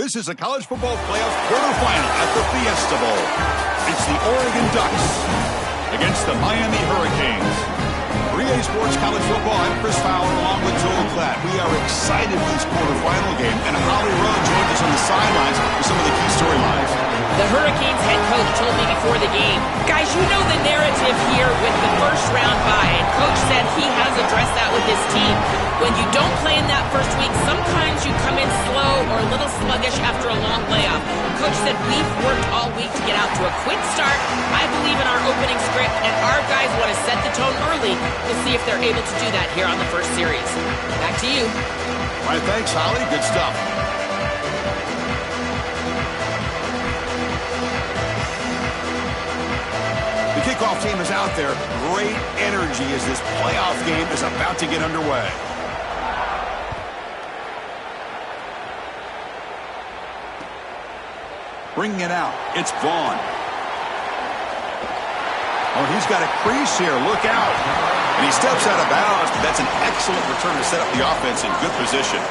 This is a college football playoff quarterfinal at the Fiesta Bowl. It's the Oregon Ducks against the Miami Hurricanes. 3A Sports College Football. I'm Chris Fowler along with Joel Klatt. We are excited for this quarterfinal game, and Holly Rowe joins us on the sidelines with some of the key storylines. The Hurricanes head coach told me before the game, guys, you know the narrative here with the first round bye, and coach said he has addressed that with his team. When you don't play in that first week, sometimes you come in slow or a little sluggish after a long layoff. Coach said we've worked all week to get out to a quick start. I believe in our opening script, and our guys want to set the tone early. We'll see if they're able to do that here on the first series. Back to you. All right, thanks, Holly. Good stuff. The kickoff team is out there. Great energy as this playoff game is about to get underway. Bringing it out, it's Vaughn. Oh, he's got a crease here. Look out. And he steps out of bounds, but that's an excellent return to set up the offense in good position.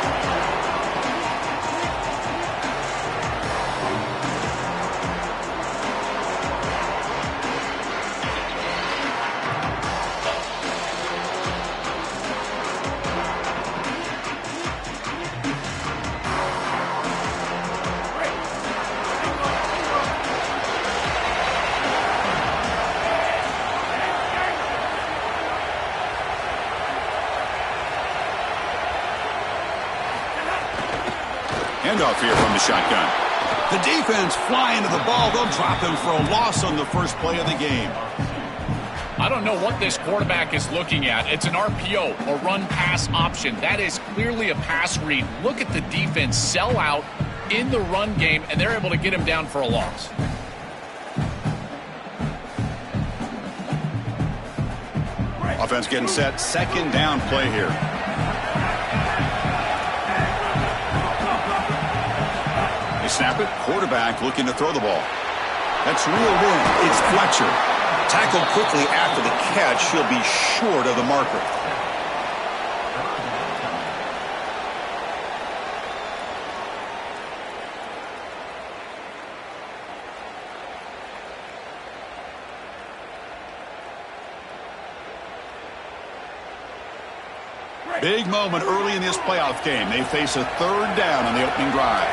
Handoff here from the shotgun. The defense flying to the ball. They'll drop him for a loss on the first play of the game. I don't know what this quarterback is looking at. It's an RPO, a run-pass option. That is clearly a pass read. Look at the defense sell out in the run game, and they're able to get him down for a loss. Offense getting set. Second down play here. They snap it. Quarterback looking to throw the ball. That's reeled in. It's Fletcher. Tackled quickly after the catch. He'll be short of the marker. Big moment early in this playoff game. They face a third down on the opening drive.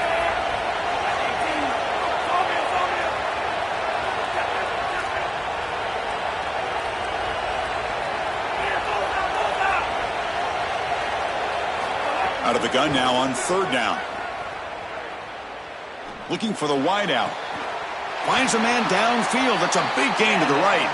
Out of the gun now on third down. Looking for the wideout. Finds a man downfield. That's a big gain to the right.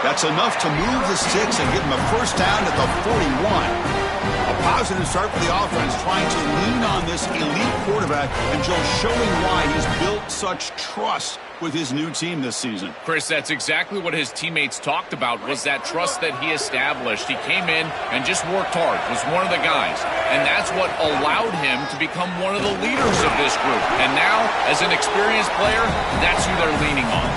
That's enough to move the sticks and give him a first down at the 41. A positive start for the offense, trying to lean on this elite quarterback and just showing why he's built such trust with his new team this season. Chris, that's exactly what his teammates talked about, was that trust that he established. He came in and just worked hard, was one of the guys, and that's what allowed him to become one of the leaders of this group. And now, as an experienced player, that's who they're leaning on.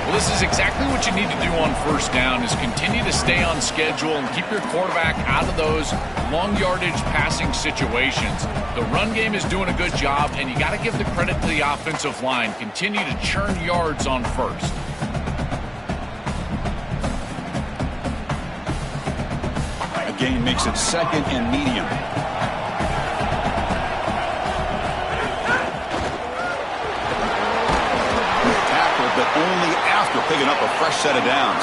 Well, this is exactly what you need to do on first down, is continue to stay on schedule and keep your quarterback out of those long yardage passing situations. The run game is doing a good job, and you got to give the credit to the offensive line. Continue to churn yards on first. A gain makes it second and medium. But only after picking up a fresh set of downs.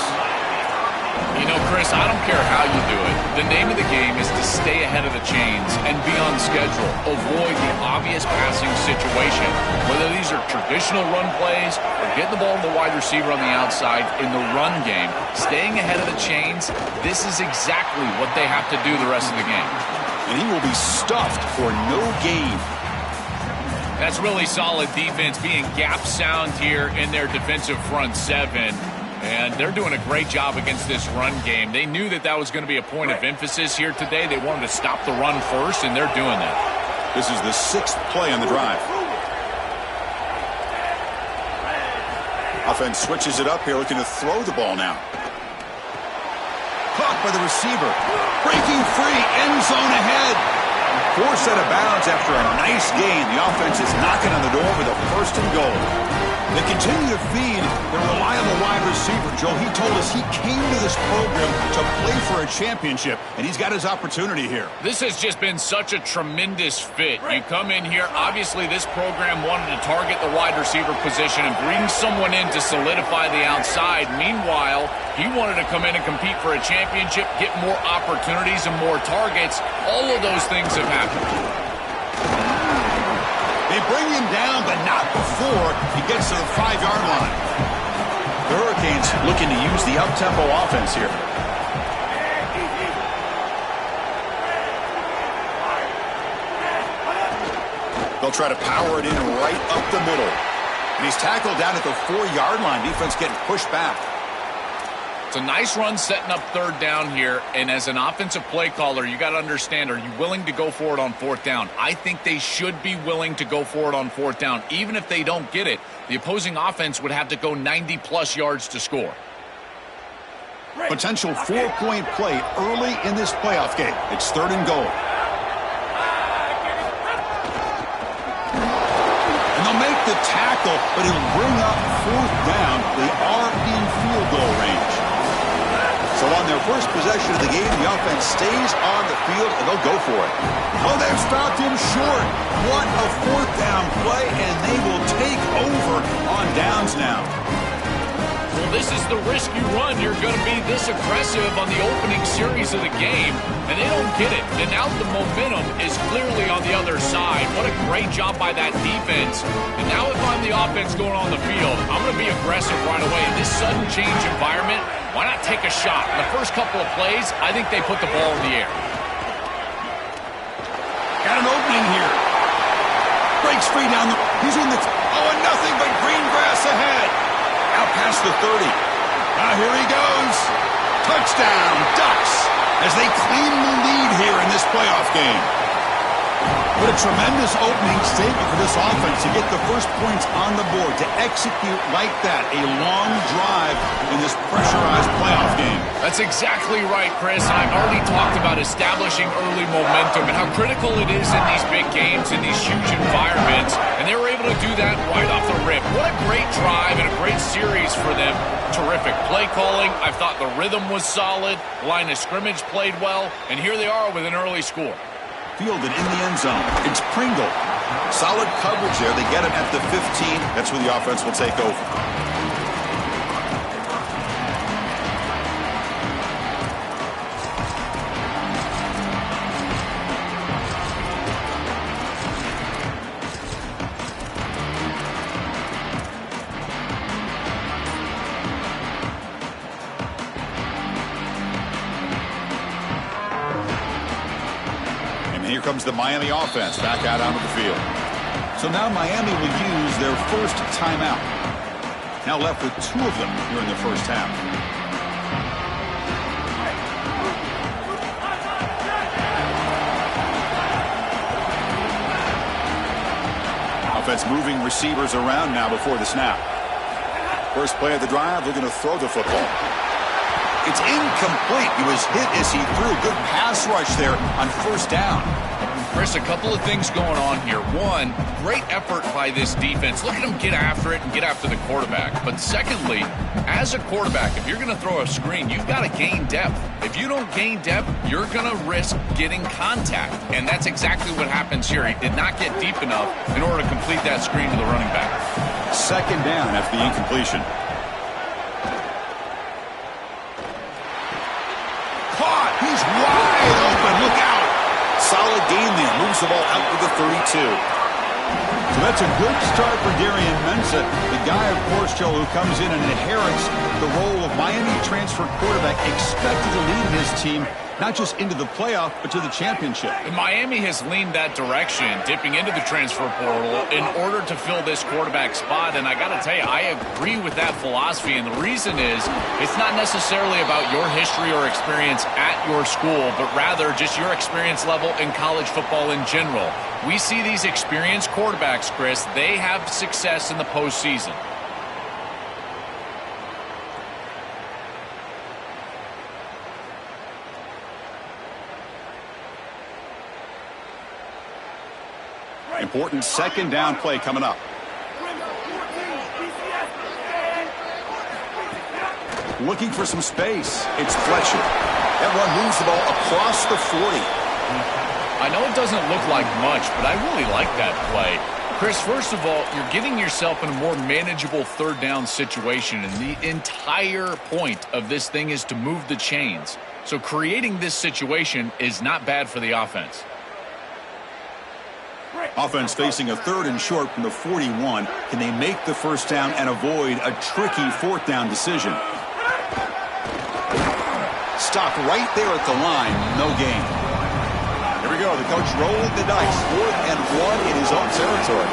You know, Chris, I don't care how you do it. The name of the game is to stay ahead of the chains and be on schedule. Avoid the obvious passing situation, whether these are traditional run plays or getting the ball to the wide receiver on the outside in the run game. Staying ahead of the chains, this is exactly what they have to do the rest of the game. And he will be stuffed for no gain. That's really solid defense, being gap sound here in their defensive front seven. And they're doing a great job against this run game. They knew that that was going to be a point of emphasis here today. They wanted to stop the run first, and they're doing that. This is the 6th play on the drive. Offense switches it up here, looking to throw the ball now. Caught by the receiver. Breaking free, end zone ahead. Forced out of bounds after a nice gain. The offense is knocking on the door with a first and goal. They continue to feed their reliable wide receiver. Joe, he told us he came to this program to play for a championship, and he's got his opportunity here. This has just been such a tremendous fit. You come in here, obviously this program wanted to target the wide receiver position and bring someone in to solidify the outside. Meanwhile, he wanted to come in and compete for a championship, get more opportunities and more targets. All of those things have happened. They bring him down, but not before he gets to the 5-yard line. The Hurricanes looking to use the up-tempo offense here. They'll try to power it in right up the middle. And he's tackled down at the 4-yard line. Defense getting pushed back. It's a nice run setting up third down here, and as an offensive play caller, you got to understand, are you willing to go for it on fourth down? I think they should be willing to go for it on fourth down. Even if they don't get it, the opposing offense would have to go 90-plus yards to score. Potential 4-point play early in this playoff game. It's third and goal. And they'll make the tackle, but it'll bring up fourth down. They are in field goal range. So on their first possession of the game, the offense stays on the field, and they'll go for it. Oh, they've stopped him short. What a fourth down play, and they will take over on downs now. Well, this is the risk you run. You're going to be this aggressive on the opening series of the game, and they don't get it. And now the momentum is clearly on the other side. What a great job by that defense. And now if I'm the offense going on the field, I'm going to be aggressive right away. In this sudden change environment, why not take a shot? In the first couple of plays, I think they put the ball in the air. Got an opening here. Breaks free down the... He's in the... Oh, and nothing but green grass ahead. Out past the 30. Now here he goes. Touchdown, Ducks, as they claim the lead here in this playoff game. What a tremendous opening statement for this offense to get the first points on the board, to execute like that, a long drive in this pressurized playoff game. That's exactly right, Chris. And I've already talked about establishing early momentum and how critical it is in these big games, in these huge environments. And they were able to do that right off the rip. What a great drive and a great series for them. Terrific play calling. I thought the rhythm was solid. Line of scrimmage played well. And here they are with an early score. Fielded in the end zone. It's Pringle. Solid coverage there. They get him at the 15. That's where the offense will take over. Here comes the Miami offense back out onto the field. So now Miami will use their first timeout. Now left with 2 of them here in the first half. Offense moving receivers around now before the snap. First play of the drive, they're going to throw the football. It's incomplete. He was hit as he threw. Good pass rush there on first down. Chris, a couple of things going on here. One, great effort by this defense. Look at them get after it and get after the quarterback. But secondly, as a quarterback, if you're going to throw a screen, you've got to gain depth. If you don't gain depth, you're going to risk getting contact. And that's exactly what happens here. He did not get deep enough in order to complete that screen to the running back. Second down after the incompletion. Caught! He's wide open. Look out! Solid gain there. Moves the ball out to the 32. So that's a good start for Darian Mensah. The guy, of course, Joe, who comes in and inherits the role of Miami transfer quarterback, expected to lead his team not just into the playoff, but to the championship. And Miami has leaned that direction, dipping into the transfer portal in order to fill this quarterback spot. And I got to tell you, I agree with that philosophy. And the reason is it's not necessarily about your history or experience at your school, but rather just your experience level in college football in general. We see these experienced quarterbacks, Chris, they have success in the postseason. Important second down play coming up. Looking for some space. It's Fletcher. That one moves the ball across the 40. I know it doesn't look like much, but I really like that play. Chris, first of all, you're getting yourself in a more manageable third down situation, and the entire point of this thing is to move the chains. So creating this situation is not bad for the offense. Offense facing a 3rd and short from the 41. Can they make the first down and avoid a tricky 4th down decision? Stopped right there at the line. No gain. Here we go. The coach rolling the dice. 4th and 1 in his own territory.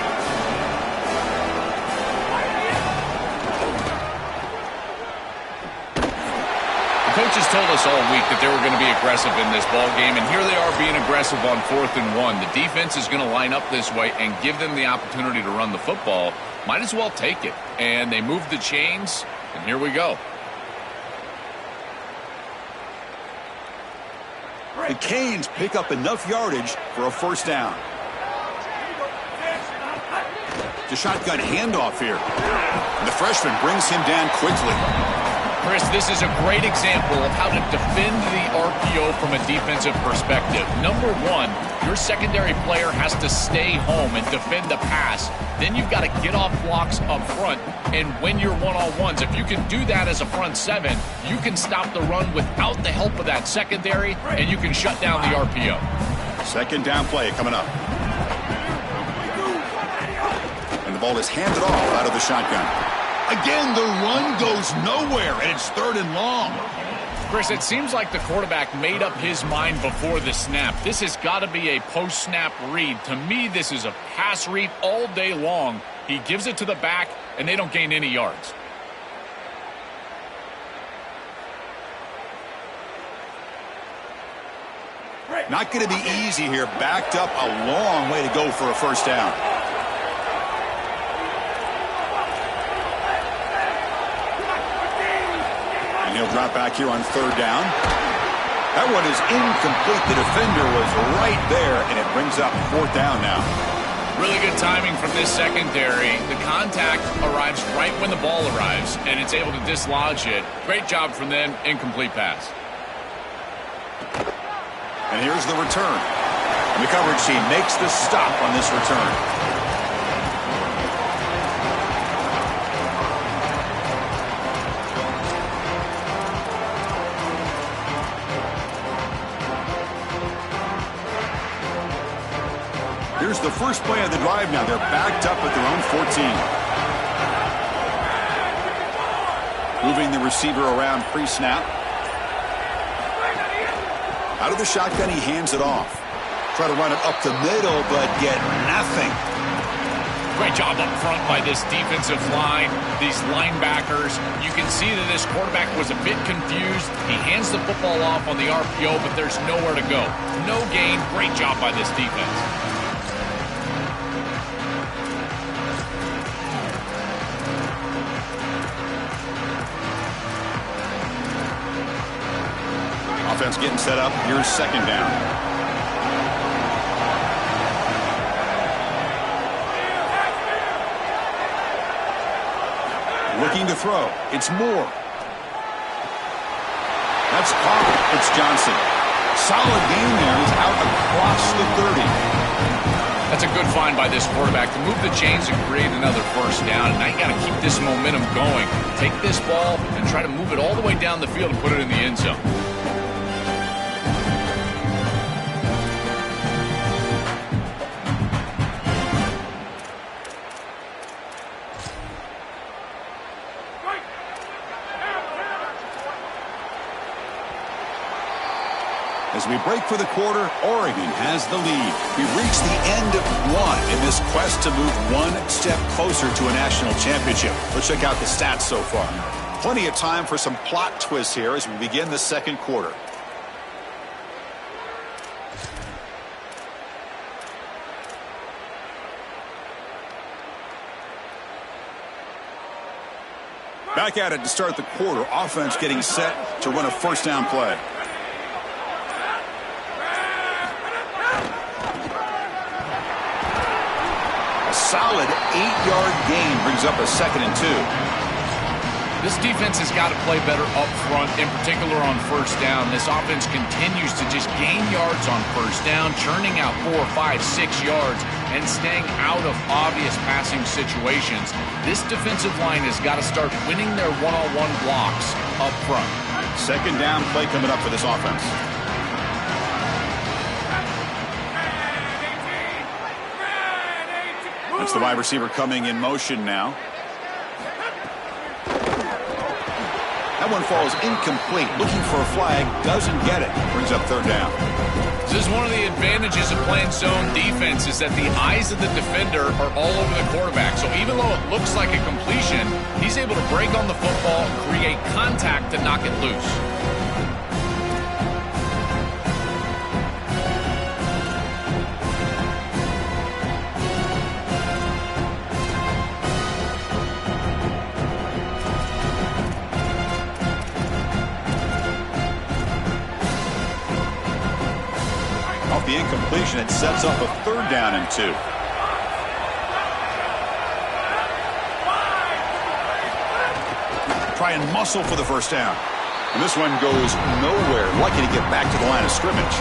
Coaches told us all week that they were going to be aggressive in this ball game, and here they are being aggressive on 4th and 1. The defense is going to line up this way and give them the opportunity to run the football. Might as well take it. And they move the chains, and here we go. The Canes pick up enough yardage for a first down. The shotgun handoff here. And the freshman brings him down quickly. Chris, this is a great example of how to defend the RPO from a defensive perspective. Number one, your secondary player has to stay home and defend the pass. Then you've got to get off blocks up front and win your one-on-ones. If you can do that as a front seven, you can stop the run without the help of that secondary, and you can shut down the RPO. Second down play coming up. And the ball is handed off out of the shotgun. Again, the run goes nowhere, and it's 3rd and long. Chris, it seems like the quarterback made up his mind before the snap. This has got to be a post-snap read. To me, this is a pass read all day long. He gives it to the back, and they don't gain any yards. Not going to be easy here. Backed up a long way to go for a first down. He'll drop back here on 3rd down. That one is incomplete. The defender was right there, and it brings up 4th down now. Really good timing from this secondary. The contact arrives right when the ball arrives, and it's able to dislodge it. Great job from them. Incomplete pass. And here's the return. And the coverage team makes the stop on this return. Here's the first play of the drive now. They're backed up at their own 14. Moving the receiver around pre-snap. Out of the shotgun, he hands it off. Try to run it up the middle, but get nothing. Great job up front by this defensive line, these linebackers. You can see that this quarterback was a bit confused. He hands the football off on the RPO, but there's nowhere to go. No gain. Great job by this defense. Offense getting set up. Here's 2nd down. Looking to throw. It's Moore. That's caught. It's Johnson. Solid gain there. He's out across the 30. That's a good find by this quarterback to move the chains and create another first down. And now you got to keep this momentum going. Take this ball and try to move it all the way down the field and put it in the end zone. As we break for the quarter, Oregon has the lead. We've reached the end of one in this quest to move one step closer to a national championship. Let's check out the stats so far. Plenty of time for some plot twists here as we begin the second quarter. Back at it to start the quarter. Offense getting set to run a first down play. solid 8-yard gain brings up a 2nd and 2. This defense has got to play better up front, in particular on first down. This offense continues to just gain yards on first down, churning out 4, 5, 6 yards, and staying out of obvious passing situations. This defensive line has got to start winning their one-on-one blocks up front. 2nd down play coming up for this offense. It's the wide receiver coming in motion now. That one falls incomplete. Looking for a flag, doesn't get it. Brings up 3rd down. This is one of the advantages of playing zone defense is that the eyes of the defender are all over the quarterback. So even though it looks like a completion, he's able to break on the football, create contact to knock it loose. The incompletion, it sets up a 3rd down and 2. Try and muscle for the 1st down. And this one goes nowhere. Lucky to get back to the line of scrimmage.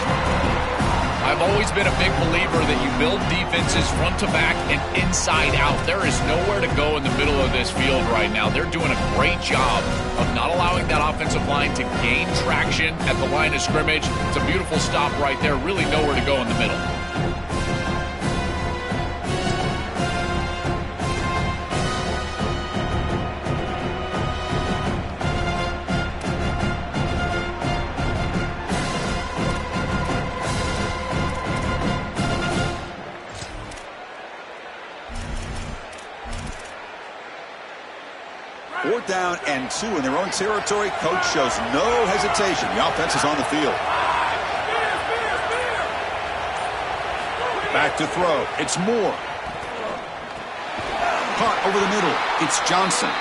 I've always been a big believer that you build defenses front to back and inside out. There is nowhere to go in the middle of this field right now. They're doing a great job of not allowing that offensive line to gain traction at the line of scrimmage. It's a beautiful stop right there. Really nowhere to go in the middle. Fourth down and 2 in their own territory. Coach shows no hesitation. The offense is on the field. Back to throw. It's Moore. Caught over the middle. It's Johnson.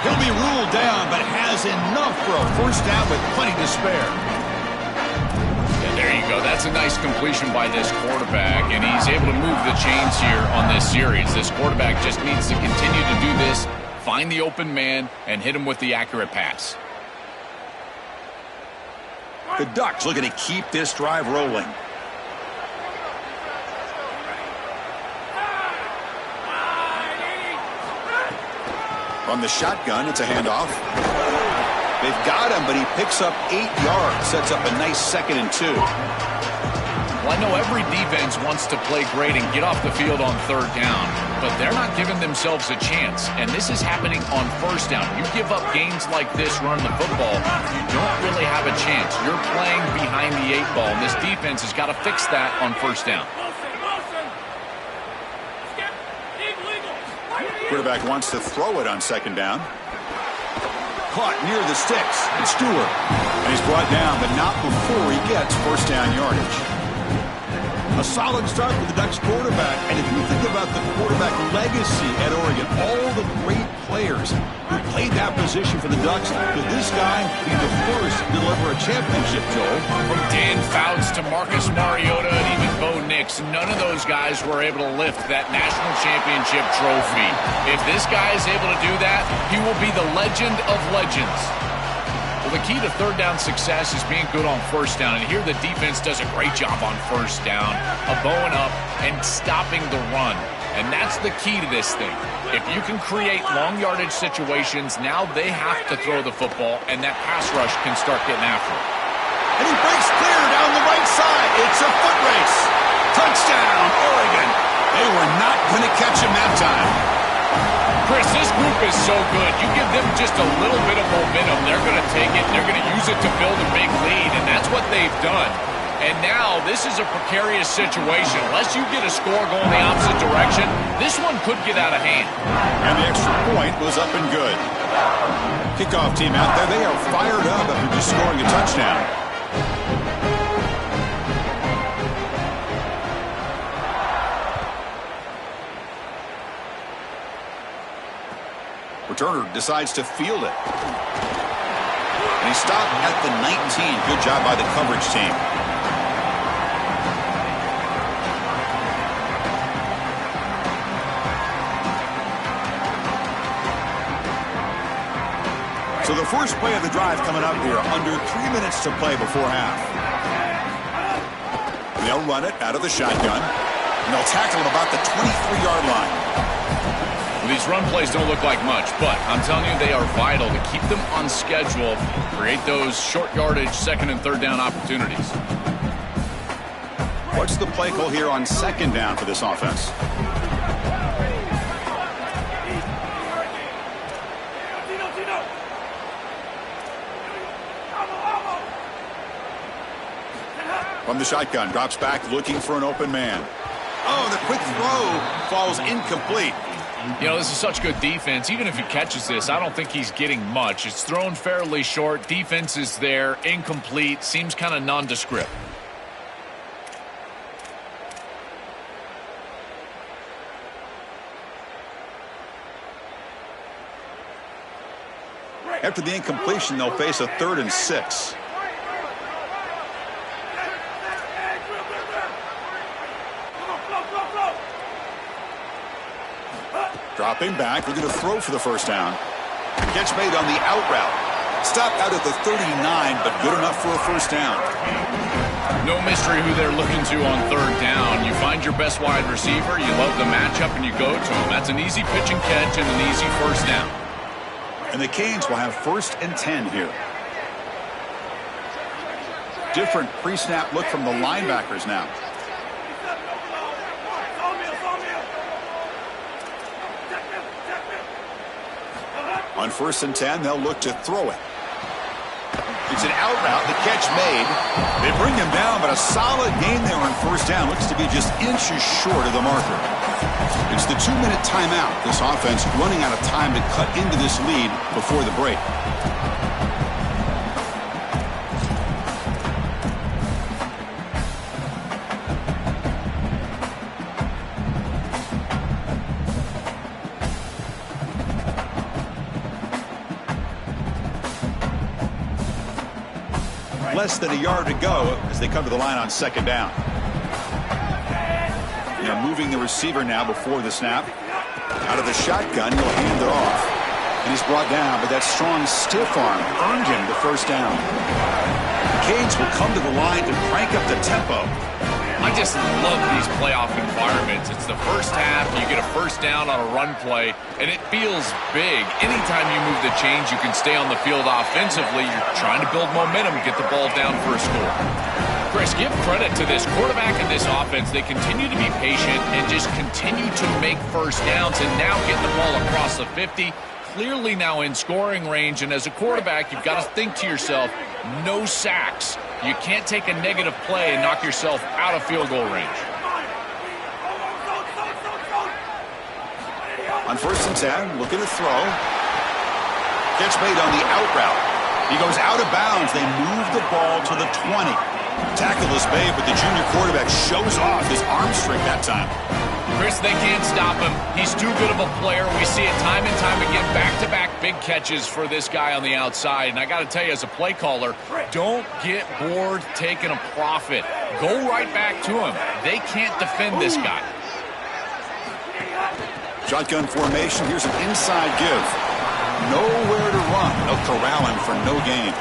He'll be ruled down, but has enough for a 1st down with plenty to spare. And there you go. That's a nice completion by this quarterback, and he's able to move the chains here on this series. This quarterback just needs to continue to do this, find the open man, and hit him with the accurate pass. The Ducks looking to keep this drive rolling. From the shotgun, it's a handoff. They've got him, but he picks up 8 yards, sets up a nice 2nd and 2. Well, I know every defense wants to play great and get off the field on 3rd down, but they're not giving themselves a chance, and this is happening on 1st down. You give up gains like this running the football, you don't really have a chance. You're playing behind the 8 ball, and this defense has got to fix that on 1st down. Quarterback wants to throw it on 2nd down. Caught near the sticks. It's Stewart. And he's brought down, but not before he gets 1st down yardage. A solid start for the Ducks quarterback. And if you think about the quarterback legacy at Oregon, all the great players who played that position for the Ducks, could this guy be the first to deliver a championship, Joel? From Dan Fouts to Marcus Mariota and even Bo Nix, none of those guys were able to lift that national championship trophy. If this guy is able to do that, he will be the legend of legends. Well, the key to 3rd down success is being good on 1st down, and here the defense does a great job on 1st down of bowing up and stopping the run. And that's the key to this thing. If you can create long yardage situations, now they have to throw the football, and that pass rush can start getting after it. And he breaks clear down the right side. It's a foot race. Touchdown, Oregon. They were not going to catch him that time. Chris, this group is so good. You give them just a little bit of momentum, they're going to take it, and they're going to use it to build a big lead, and that's what they've done. And now this is a precarious situation. Unless you get a score going the opposite direction, this one could get out of hand. And the extra point was up and good. Kickoff team out there, they are fired up after just scoring a touchdown. Returner decides to field it. And he stopped at the 19. Good job by the coverage team. So the first play of the drive coming up here, under 3 minutes to play before half. They'll run it out of the shotgun, and they'll tackle him about the 23-yard line. Well, these run plays don't look like much, but I'm telling you, they are vital to keep them on schedule, create those short yardage second and third down opportunities. What's the play call here on second down for this offense? From the shotgun, drops back looking for an open man. Oh, the quick throw falls incomplete. You know, this is such good defense. Even if he catches this, I don't think he's getting much. It's thrown fairly short. Defense is there. Incomplete. Seems kind of nondescript. After the incompletion, they'll face a 3rd and 6. Dropping back, we're going to throw for the first down. Catch made on the out route. Stopped out at the 39, but good enough for a first down. No mystery who they're looking to on third down. You find your best wide receiver, you love the matchup, and you go to him. That's an easy pitch and catch and an easy first down. And the Canes will have 1st and 10 here. Different pre-snap look from the linebackers now. On 1st and 10, they'll look to throw it. It's an out route, the catch made. They bring him down, but a solid gain there on 1st down. Looks to be just inches short of the marker. It's the 2-minute timeout. This offense running out of time to cut into this lead before the break. Less than a yard to go as they come to the line on 2nd down. Now moving the receiver now before the snap. Out of the shotgun, he'll hand it off. And he's brought down, but that strong stiff arm earned him the first down. The Canes will come to the line to crank up the tempo. I just love these playoff environments. It's the first half, you get a first down on a run play, and it feels big. Anytime you move the chains, you can stay on the field offensively. You're trying to build momentum, get the ball down for a score. Chris, give credit to this quarterback and this offense. They continue to be patient and just continue to make first downs and now get the ball across the 50. Clearly now in scoring range, and as a quarterback, you've got to think to yourself, no sacks. You can't take a negative play and knock yourself out of field goal range. On 1st and 10, looking to throw. Catch made on the out route. He goes out of bounds. They move the ball to the 20. Tackle is made, but the junior quarterback shows off his arm strength that time. Chris, they can't stop him. He's too good of a player. We see it time and time again, back-to-back big catches for this guy on the outside. And I got to tell you, as a play caller, don't get bored taking a profit. Go right back to him. They can't defend this guy. Shotgun formation. Here's an inside give. Nowhere to run. They'll corral him for no gain.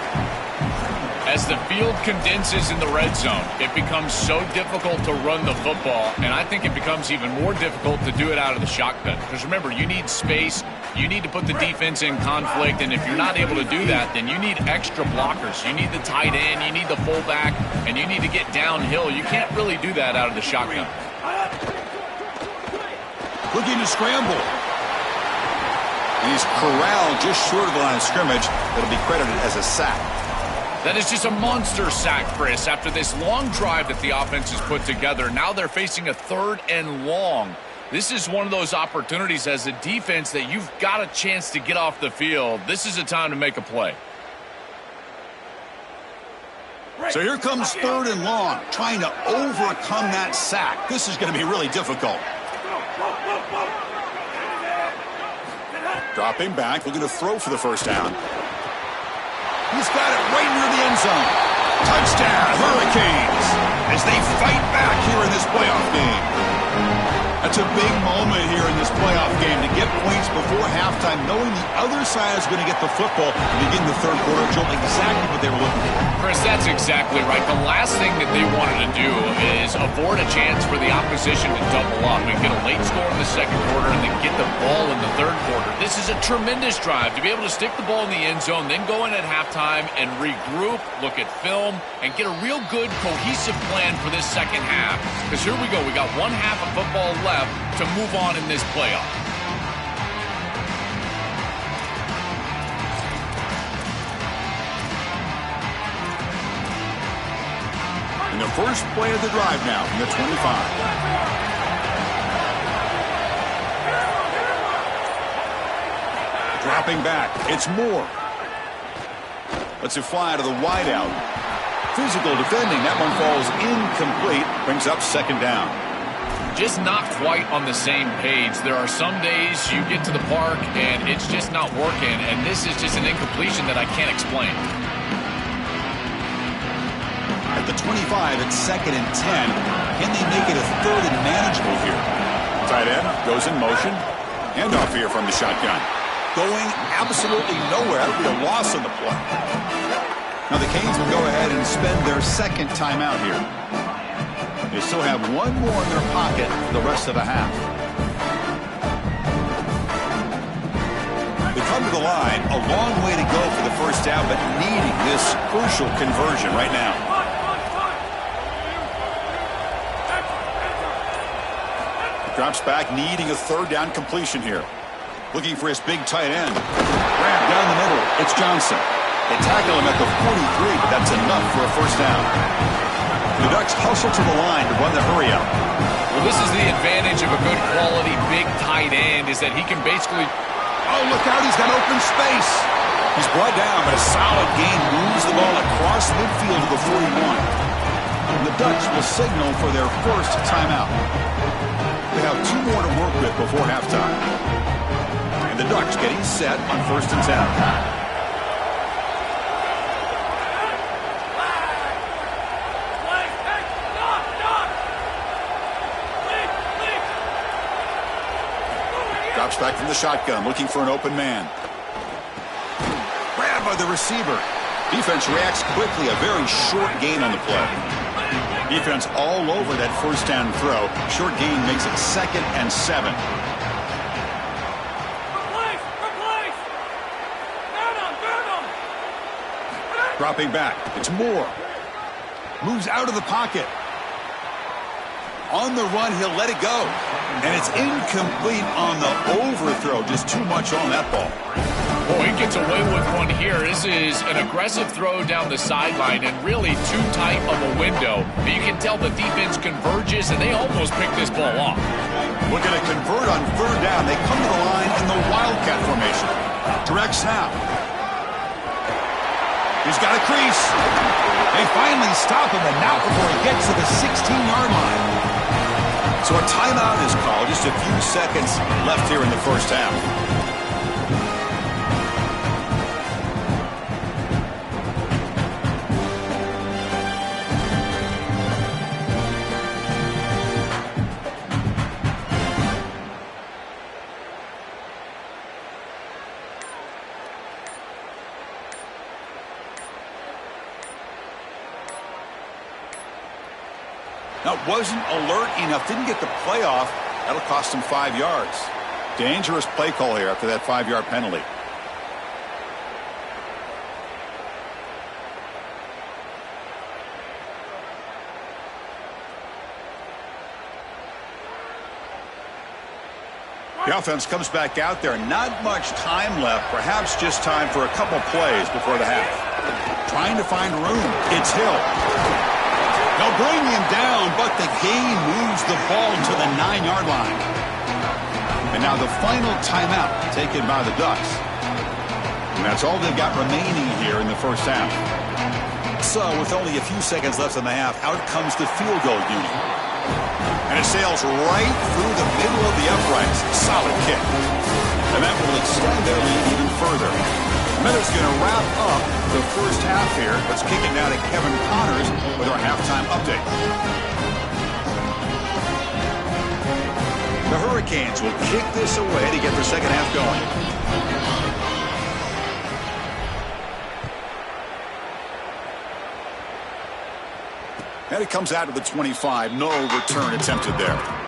As the field condenses in the red zone, it becomes so difficult to run the football, and I think it becomes even more difficult to do it out of the shotgun. Because remember, you need space, you need to put the defense in conflict, and if you're not able to do that, then you need extra blockers. You need the tight end, you need the fullback, and you need to get downhill. You can't really do that out of the shotgun. Looking to scramble. And he's corralled just short of the line of scrimmage. It'll be credited as a sack. That is just a monster sack, Chris. After this long drive that the offense has put together, now they're facing a 3rd and long. This is one of those opportunities as a defense that you've got a chance to get off the field. This is a time to make a play. So here comes 3rd and long, trying to overcome that sack. This is going to be really difficult. Dropping back, looking to throw for the first down. He's got it right near the end zone. Touchdown, Hurricanes, as they fight back here in this playoff game. That's a big moment here in this playoff game to get points before halftime, knowing the other side is going to get the football and begin the third quarter. Joel, exactly what they were looking for. Chris, that's exactly right. The last thing that they wanted to do is afford a chance for the opposition to double up and get a late score in the second quarter and then get the ball in the third quarter. This is a tremendous drive to be able to stick the ball in the end zone, then go in at halftime and regroup, look at film, and get a real good cohesive plan for this second half. Because here we go. We got one half of football left to move on in this playoff. In the first play of the drive now from the 25. Dropping back, it's Moore. Lets it fly to the wideout. Physical defending, that one falls incomplete, brings up second down. Just not quite on the same page. There are some days you get to the park and it's just not working, and this is just an incompletion that I can't explain. At the 25, it's 2nd and 10. Can they make it a third and manageable here? Tight end goes in motion. Handoff here from the shotgun. Going absolutely nowhere. That would be a loss on the play. Now the Canes will go ahead and spend their second timeout here. They still have one more in their pocket for the rest of the half. They come to the line, a long way to go for the first down, but needing this crucial conversion right now. Drops back, needing a third down completion here. Looking for his big tight end. Grab down the middle. It's Johnson. They tackle him at the 43, but that's enough for a first down. The Ducks hustle to the line to run the hurry up. Well, this is the advantage of a good quality big tight end, is that he can basically... Oh, look out, he's got open space. He's brought down, but a solid gain moves the ball across midfield to the 41. And the Ducks will signal for their first timeout. They have 2 more to work with before halftime. And the Ducks getting set on 1st and 10. Drops back from the shotgun, looking for an open man. Grabbed by the receiver. Defense reacts quickly, a very short gain on the play. Defense all over that first down throw. Short gain makes it 2nd and 7. Dropping back, it's Moore. Moves out of the pocket. On the run, he'll let it go. And it's incomplete on the overthrow. Just too much on that ball. Boy, he gets away with one here. This is an aggressive throw down the sideline and really too tight of a window. You can tell the defense converges, and they almost pick this ball off. Looking to convert on 3rd down. They come to the line in the Wildcat formation. Direct snap. He's got a crease. They finally stop him, and not before he gets to the 16-yard line. So a timeout is called. Just a few seconds left here in the first half. Now, wasn't alert enough, didn't get the play off. That'll cost him 5 yards. Dangerous play call here after that 5-yard penalty. The offense comes back out there. Not much time left. Perhaps just time for a couple plays before the half. Trying to find room. It's Hill. They'll bring him down, but the gain moves the ball to the 9-yard line. And now the final timeout taken by the Ducks. And that's all they've got remaining here in the first half. So with only a few seconds left in the half, out comes the field goal unit. And it sails right through the middle of the uprights. Solid kick. And that will extend their lead even further. Minutes going to wrap up the first half here. Let's kick it now to Kevin Connors with our halftime update. The Hurricanes will kick this away to get the second half going. And it comes out to the 25. No return attempted there.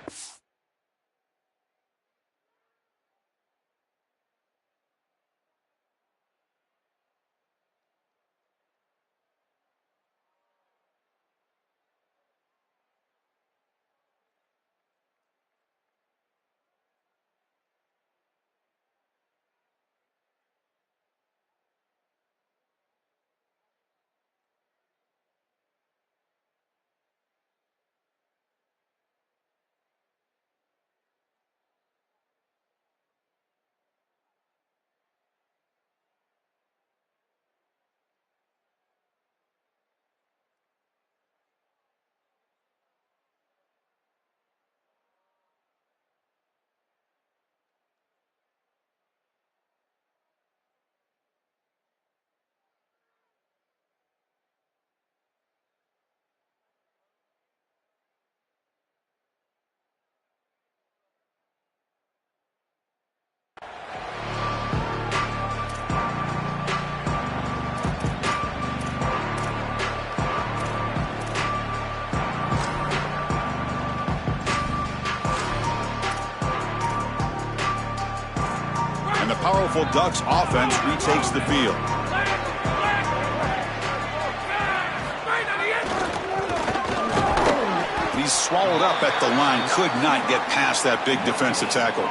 And the powerful Ducks offense retakes the field. He's swallowed up at the line. Could not get past that big defensive tackle.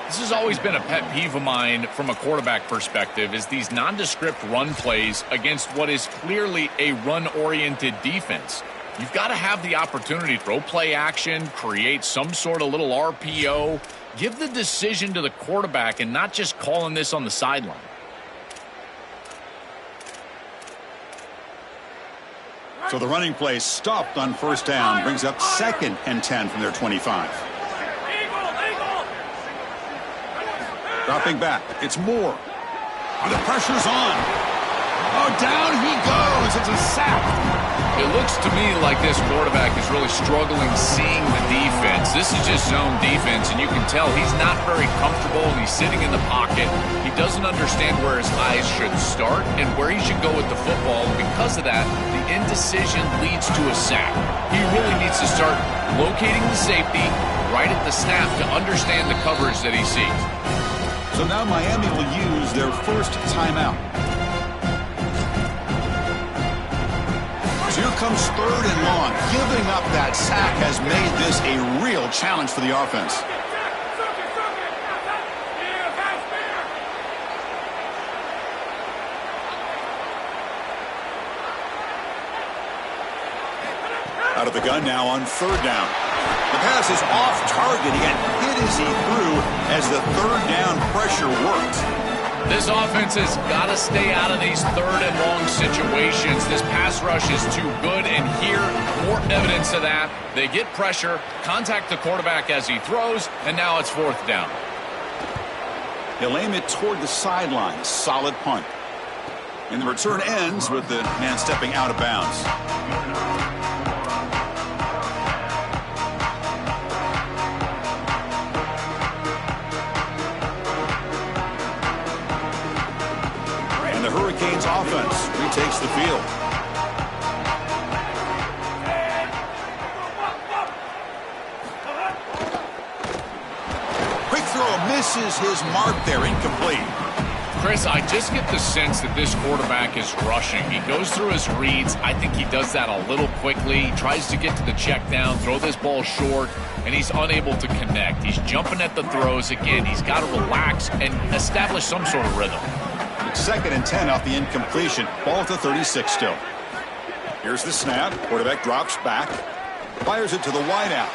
This has always been a pet peeve of mine from a quarterback perspective, is these nondescript run plays against what is clearly a run-oriented defense. You've got to have the opportunity to throw play action, create some sort of little RPO, give the decision to the quarterback and not just calling this on the sideline. So the running play stopped on first down, brings up 2nd and 10 from their 25. Dropping back, it's Moore. The pressure's on. Oh, down he goes. It's a sack. It looks to me like this quarterback is really struggling seeing the defense. This is just zone defense, and you can tell he's not very comfortable, and he's sitting in the pocket. He doesn't understand where his eyes should start and where he should go with the football. And because of that, the indecision leads to a sack. He really needs to start locating the safety right at the snap to understand the coverage that he sees. So now Miami will use their first timeout. So here comes 3rd and long. Giving up that sack has made this a real challenge for the offense. Out of the gun now on 3rd down. The pass is off target. He got hit as he threw as the 3rd down pressure worked. This offense has got to stay out of these 3rd and long situations. This pass rush is too good, and here, more evidence of that. They get pressure, contact the quarterback as he throws, and now it's 4th down. He'll aim it toward the sideline. Solid punt. And the return ends with the man stepping out of bounds. Hurricanes offense retakes the field. Quick throw misses his mark there, incomplete. Chris, I just get the sense that this quarterback is rushing. He goes through his reads. I think he does that a little quickly. He tries to get to the check down, throw this ball short, and he's unable to connect. He's jumping at the throws. Again, he's got to relax and establish some sort of rhythm. 2nd and 10 off the incompletion. Ball at the 36 still. Here's the snap. Quarterback drops back. Fires it to the wideout.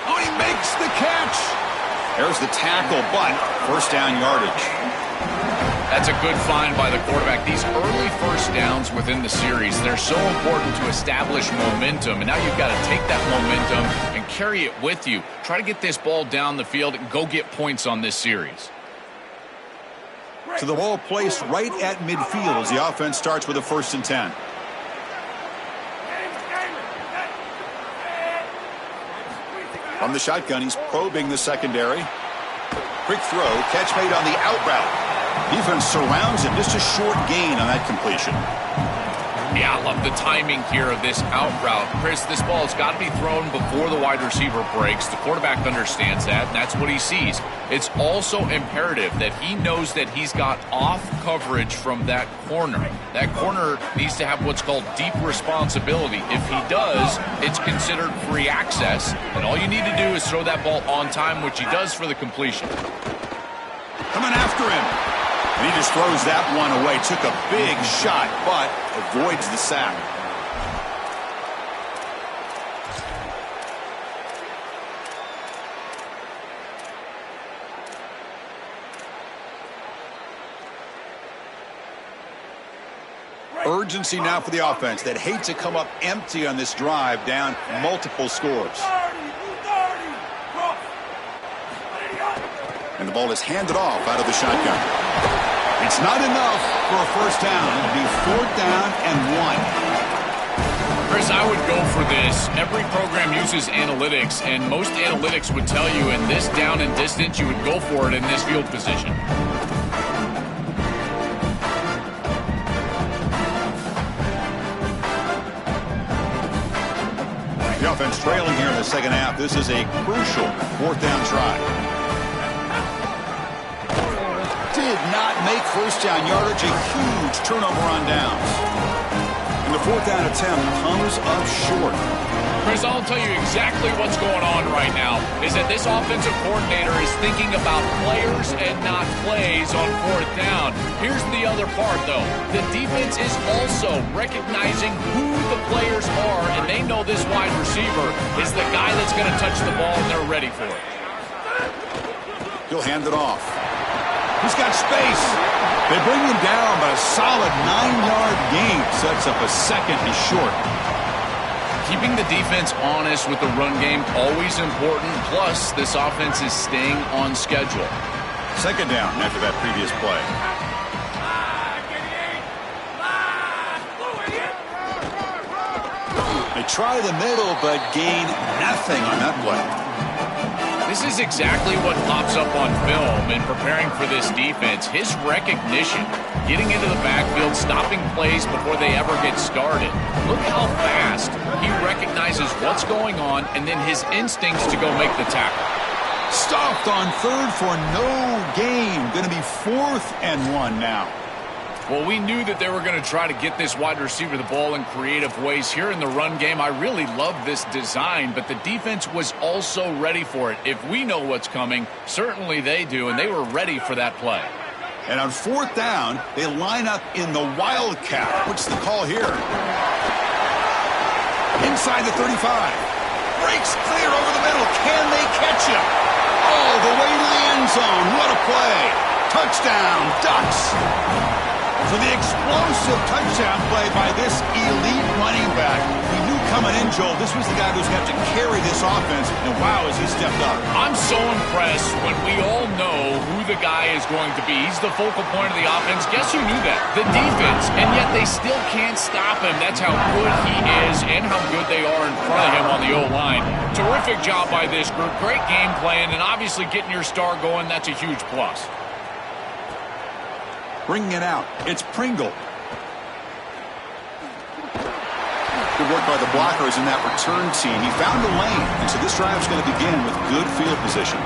Oh, he makes the catch. There's the tackle, but first down yardage. That's a good find by the quarterback. These early first downs within the series, they're so important to establish momentum. And now you've got to take that momentum and carry it with you. Try to get this ball down the field and go get points on this series. So the ball placed right at midfield as the offense starts with a 1st and 10. From the shotgun, he's probing the secondary. Quick throw, catch made on the out route. Defense surrounds him, just a short gain on that completion. Yeah, I love the timing here of this out route. Chris, this ball has got to be thrown before the wide receiver breaks. The quarterback understands that, and that's what he sees. It's also imperative that he knows that he's got off coverage from that corner. That corner needs to have what's called deep responsibility. If he does, it's considered free access, and all you need to do is throw that ball on time, which he does for the completion. Coming after him. And he just throws that one away. Took a big shot, but avoids the sack. Urgency now for the offense that hate to come up empty on this drive, down multiple scores. And the ball is handed off out of the shotgun. It's not enough for a first down. It'll be 4th down and 1. Chris, I would go for this. Every program uses analytics, and most analytics would tell you in this down and distance, you would go for it in this field position. The offense trailing here in the second half. This is a crucial 4th down try. Did not make first down yardage, a huge turnover on downs. And the 4th down attempt comes up short. Chris, I'll tell you exactly what's going on right now is that this offensive coordinator is thinking about players and not plays on 4th down. Here's the other part, though. The defense is also recognizing who the players are, and they know this wide receiver is the guy that's going to touch the ball, and they're ready for it. He'll hand it off. He's got space. They bring him down, but a solid 9-yard gain sets up a second and short. Keeping the defense honest with the run game, always important. Plus, this offense is staying on schedule. 2nd down after that previous play. They try the middle, but gain nothing on that play. This is exactly what pops up on film in preparing for this defense. His recognition, getting into the backfield, stopping plays before they ever get started. Look how fast he recognizes what's going on and then his instincts to go make the tackle. Stopped on 3rd for no gain. Going to be 4th and 1 now. Well, we knew that they were going to try to get this wide receiver the ball in creative ways. Here in the run game, I really love this design, but the defense was also ready for it. If we know what's coming, certainly they do, and they were ready for that play. And on 4th down, they line up in the Wildcat. What's the call here? Inside the 35. Breaks clear over the middle. Can they catch him? All the way to the end zone. What a play. Touchdown, Ducks. For the explosive touchdown play by this elite running back. We knew coming in, Joel, this was the guy who's going to have to carry this offense, and wow, has he stepped up. I'm so impressed when we all know who the guy is going to be. He's the focal point of the offense. Guess who knew that? The defense, and yet they still can't stop him. That's how good he is and how good they are in front of him on the O-line. Terrific job by this group. Great game plan, and obviously getting your star going, that's a huge plus. Bringing it out. It's Pringle. Good work by the blockers in that return team. He found the lane, and so this drive is going to begin with good field position.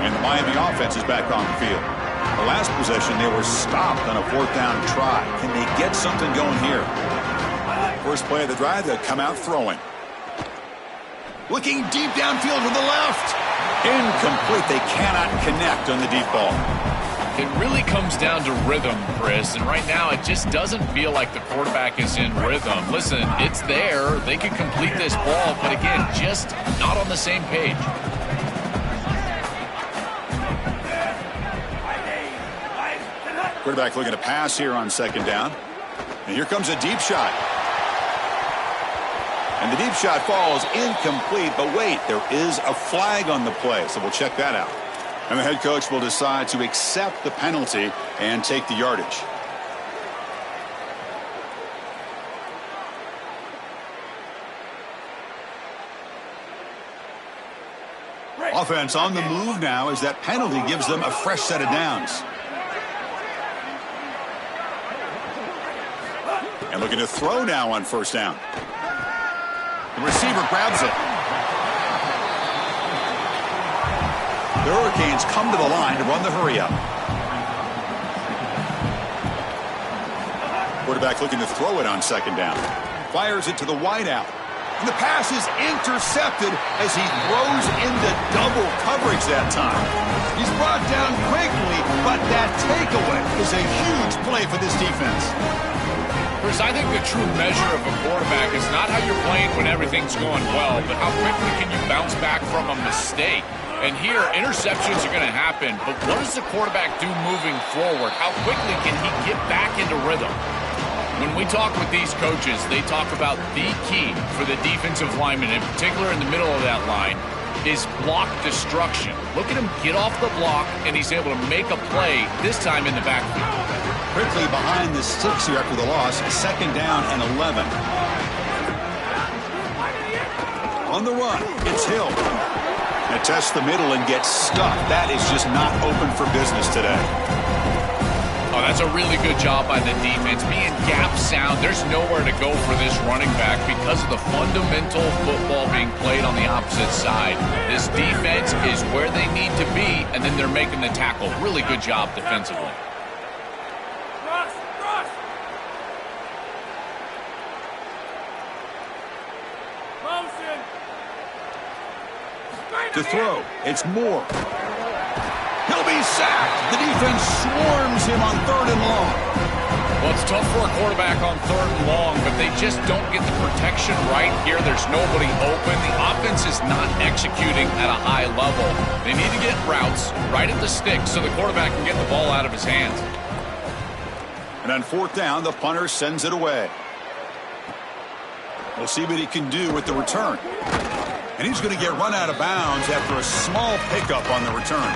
And the Miami offense is back on the field. The last possession, they were stopped on a 4th down try. Can they get something going here? First play of the drive, they'll come out throwing. Looking deep downfield to the left. Incomplete. They cannot connect on the deep ball. It really comes down to rhythm, Chris, and right now it just doesn't feel like the quarterback is in rhythm. Listen, it's there. They could complete this ball, but again, just not on the same page. Quarterback looking to pass here on 2nd down. And here comes a deep shot. And the deep shot falls incomplete, but wait, there is a flag on the play, so we'll check that out. And the head coach will decide to accept the penalty and take the yardage. Offense on the move now as that penalty gives them a fresh set of downs. And looking to throw now on first down. The receiver grabs it. The Hurricanes come to the line to run the hurry up. Quarterback looking to throw it on second down. Fires it to the wideout. And the pass is intercepted as he throws into double coverage that time. He's brought down quickly, but that takeaway is a huge play for this defense. Chris, I think the true measure of a quarterback is not how you're playing when everything's going well, but how quickly can you bounce back from a mistake. And here, interceptions are going to happen, but what does the quarterback do moving forward? How quickly can he get back into rhythm? When we talk with these coaches, they talk about the key for the defensive lineman, in particular in the middle of that line, is block destruction. Look at him get off the block, and he's able to make a play, this time in the backfield. Quickly behind the sticks here after the loss, second down and 11. On the run, it's Hill. And tests the middle and gets stuck. That is just not open for business today. Oh, that's a really good job by the defense. Being gap sound, there's nowhere to go for this running back because of the fundamental football being played on the opposite side. This defense is where they need to be, and then they're making the tackle. Really good job defensively. To throw, it's Moore. He'll be sacked. The defense swarms him on third and long. Well, it's tough for a quarterback on third and long, but they just don't get the protection right here. There's nobody open. The offense is not executing at a high level. They need to get routes right at the stick so the quarterback can get the ball out of his hands. And on fourth down, the punter sends it away. We'll see what he can do with the return. And he's going to get run out of bounds after a small pickup on the return.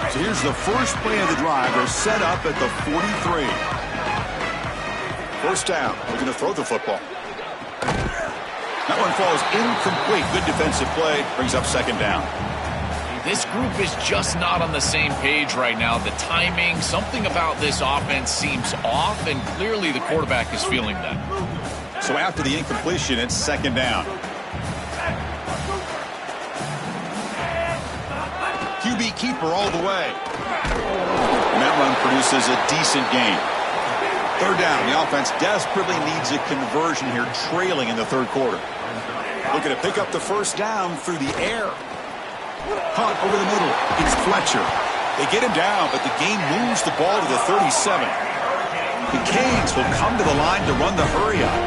So here's the first play of the drive. They're set up at the 43. First down. Looking to throw the football. That one falls incomplete. Good defensive play. Brings up second down. This group is just not on the same page right now. The timing, something about this offense seems off, and clearly the quarterback is feeling that. So after the incompletion, it's second down. QB keeper all the way. And that run produces a decent gain. Third down. The offense desperately needs a conversion here, trailing in the third quarter. Looking to pick up the first down through the air. Hunt over the middle. It's Fletcher. They get him down, but the game moves the ball to the 37. The Canes will come to the line to run the hurry up.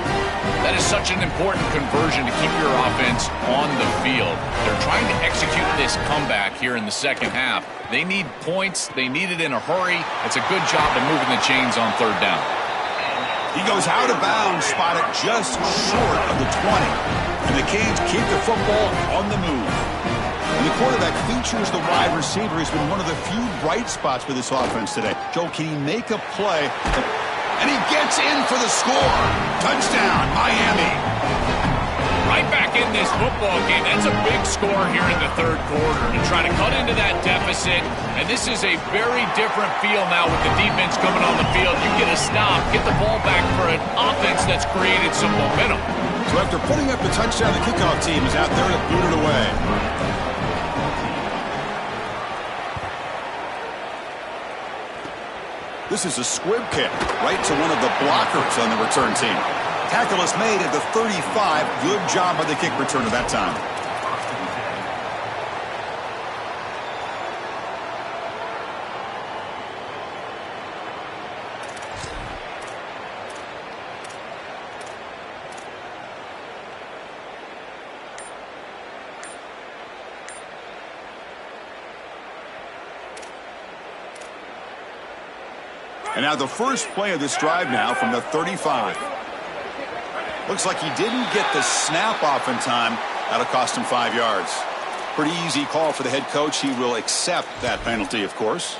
That is such an important conversion to keep your offense on the field. They're trying to execute this comeback here in the second half. They need points. They need it in a hurry. It's a good job of moving the chains on third down. He goes out of bounds, spotted just short of the 20. And the Canes keep the football on the move. And the quarterback features the wide receiver. He's been one of the few bright spots for this offense today. Joe, can he make a play? And he gets in for the score. Touchdown, Miami. Right back in this football game. That's a big score here in the third quarter to try to cut into that deficit. And this is a very different feel now with the defense coming on the field. You get a stop, get the ball back for an offense that's created some momentum. So after putting up the touchdown, the kickoff team is out there to boot it away. This is a squib kick right to one of the blockers on the return team. Tackle is made at the 35. Good job by the kick returner that time. And now the first play of this drive now from the 35. Looks like he didn't get the snap off in time. That'll cost him 5 yards. Pretty easy call for the head coach. He will accept that penalty, of course.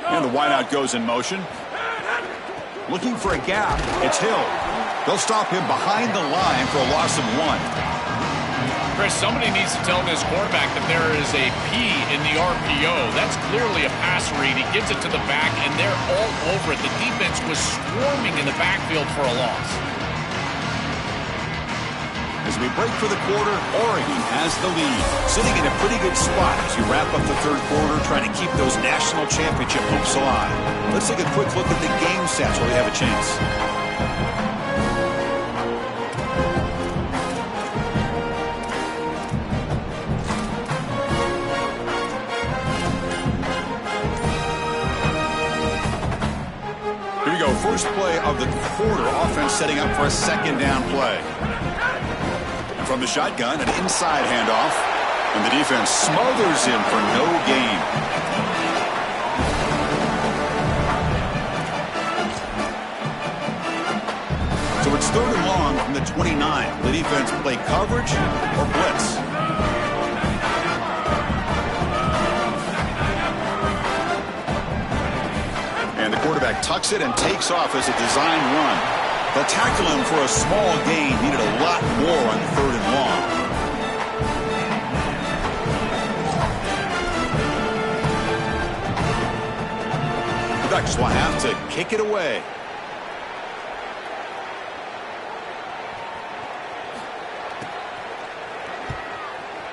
And the wideout goes in motion. Looking for a gap. It's Hill. They'll stop him behind the line for a loss of 1. Chris, somebody needs to tell this quarterback that there is a P in the RPO. That's clearly a pass read. He gives it to the back, and they're all over it. The defense was swarming in the backfield for a loss. As we break for the quarter, Oregon has the lead, sitting in a pretty good spot as you wrap up the third quarter, trying to keep those national championship hopes alive. Let's take a quick look at the game stats where we have a chance. Here we go, first play of the quarter, offense setting up for a second down play. From the shotgun, an inside handoff, and the defense smothers him for no gain. So it's 3rd and long from the 29. The defense play coverage or blitz. And the quarterback tucks it and takes off as a design run. They'll tackle him for a small gain. Needed a lot more on 3rd and long. The Ducks will have to kick it away.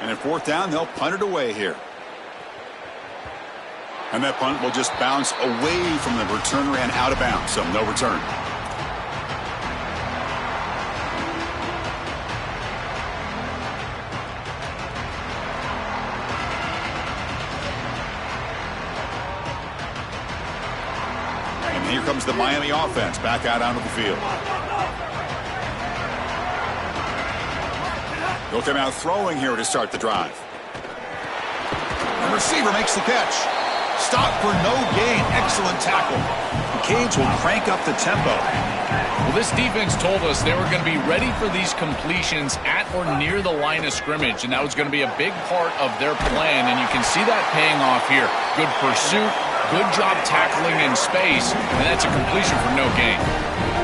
And at 4th down, they'll punt it away here. And that punt will just bounce away from the returner and out of bounds, so no return. Here comes the Miami offense back out onto the field. They'll come out throwing here to start the drive. The receiver makes the catch. Stop for no gain. Excellent tackle. The Canes will crank up the tempo. Well, this defense told us they were going to be ready for these completions at or near the line of scrimmage, and that was going to be a big part of their plan, and you can see that paying off here. Good pursuit, good job tackling in space, and that's a completion for no gain.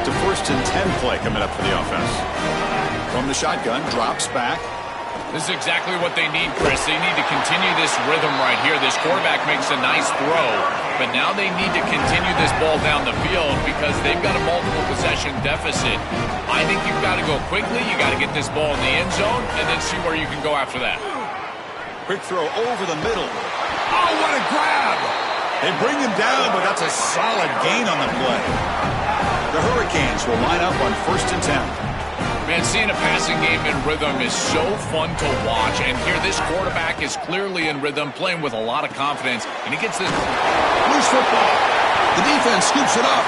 It's a 1st and 10 play coming up for the offense. From the shotgun, drops back. This is exactly what they need, Chris. They need to continue this rhythm right here. This quarterback makes a nice throw, but now they need to continue this ball down the field because they've got a multiple possession deficit. I think you've got to go quickly. You got to get this ball in the end zone and then see where you can go after that. Quick throw over the middle. Oh, what a grab! They bring him down, but that's a solid gain on the play. The Hurricanes will line up on 1st and 10. Man, seeing a passing game in rhythm is so fun to watch. And here, this quarterback is clearly in rhythm, playing with a lot of confidence. And he gets this loose football. The defense scoops it up.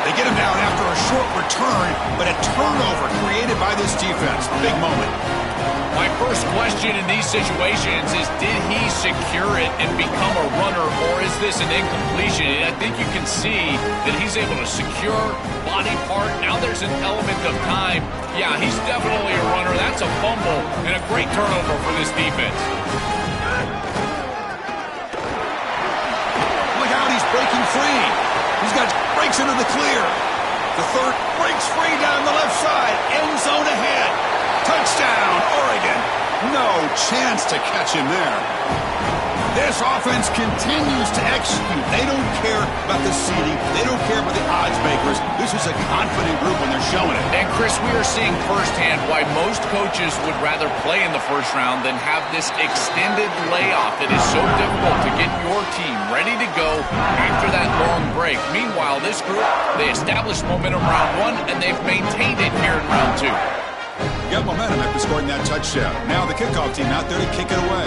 They get him down after a short return, but a turnover created by this defense. Big moment. My first question in these situations is, did he secure it and become a runner, or is this an incompletion? And I think you can see that he's able to secure body part. Now there's an element of time. Yeah, he's definitely a runner. That's a fumble and a great turnover for this defense. Look out, he's breaking free. Breaks into the clear. The third breaks free down the left side. End zone ahead. Touchdown, Oregon. No chance to catch him there. This offense continues to execute. They don't care about the seeding. They don't care about the odds makers. This is a confident group when they're showing it. And, Chris, we are seeing firsthand why most coaches would rather play in the first round than have this extended layoff. It is so difficult to get your team ready to go after that long break. Meanwhile, this group, they established momentum round one, and they've maintained it here in round two. Got momentum after scoring that touchdown. Now the kickoff team out there to kick it away.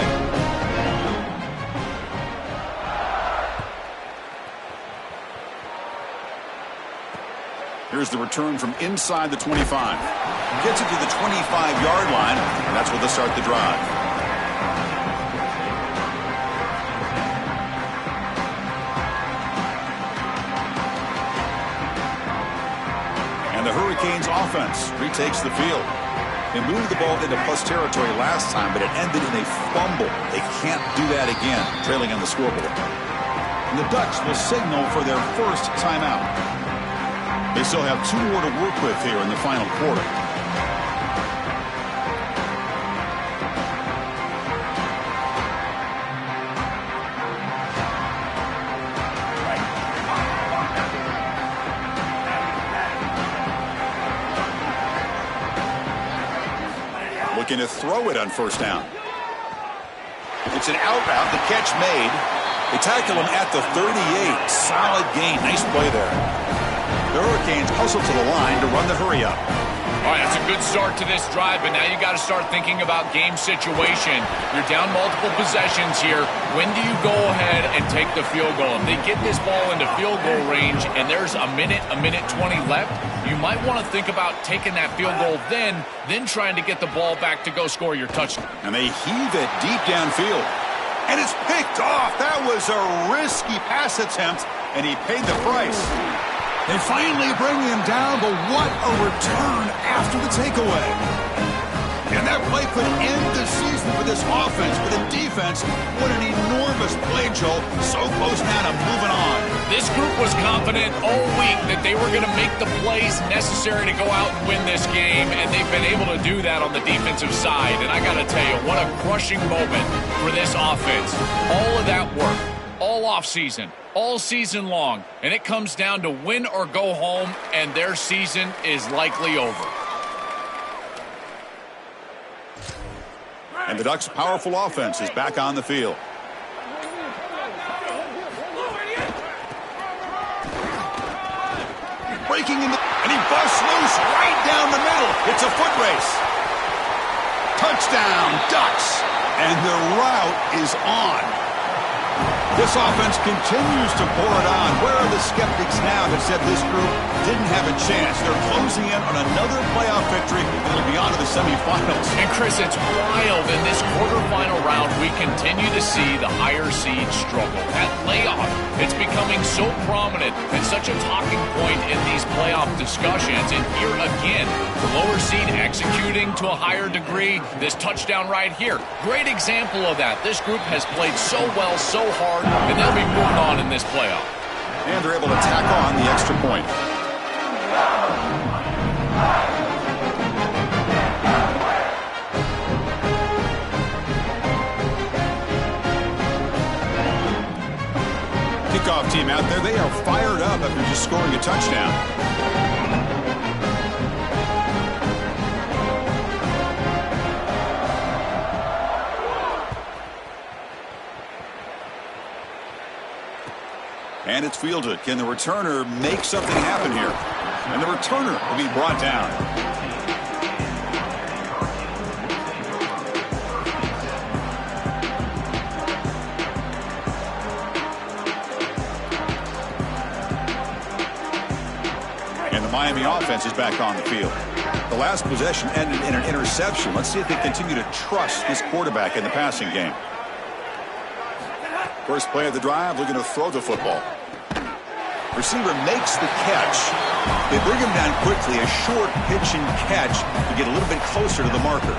Here's the return from inside the 25. Gets it to the 25-yard line, and that's where they start the drive. And the Hurricanes offense retakes the field. They moved the ball into plus territory last time, but it ended in a fumble. They can't do that again, trailing on the scoreboard. And the Ducks will signal for their first timeout. They still have 2 more to work with here in the final quarter. Looking to throw it on first down. It's an out route. The catch made. They tackle him at the 38. Solid gain. Nice play there. The Hurricanes hustle to the line to run the hurry up. All right, that's a good start to this drive, but now you got to start thinking about game situation. You're down multiple possessions here. When do you go ahead and take the field goal? If they get this ball into field goal range and there's a minute 20 left, you might want to think about taking that field goal then trying to get the ball back to go score your touchdown. And they heave it deep downfield. And it's picked off. That was a risky pass attempt, and he paid the price. They finally bring him down, but what a return after the takeaway. And that play could end the season for this offense. For the defense, what an enormous play, Joe. So close now to moving on. This group was confident all week that they were going to make the plays necessary to go out and win this game, and they've been able to do that on the defensive side. And I got to tell you, what a crushing moment for this offense. All of that work, all offseason, all season long, and it comes down to win or go home, and their season is likely over. And the Ducks' powerful offense is back on the field. Breaking in, and he busts loose right down the middle. It's a foot race. Touchdown, Ducks. And the route is on. This offense continues to pour it on. Where are the skeptics now that said this group didn't have a chance? They're closing in on another playoff victory, and it'll be on to the semifinals. And Chris, it's wild. In this quarterfinal round, we continue to see the higher seed struggle. That layoff, it's becoming so prominent and such a talking point in these playoff discussions. And here again, the lower seed executing to a higher degree. This touchdown right here, great example of that. This group has played so well, so hard, and they'll be moving on in this playoff. And they're able to tack on the extra point. Kickoff team out there, they are fired up after just scoring a touchdown. And it's fielded. Can the returner make something happen here? And the returner will be brought down. And the Miami offense is back on the field. The last possession ended in an interception. Let's see if they continue to trust this quarterback in the passing game. First play of the drive, looking to throw the football. Receiver makes the catch. They bring him down quickly, a short pitch and catch to get a little bit closer to the marker.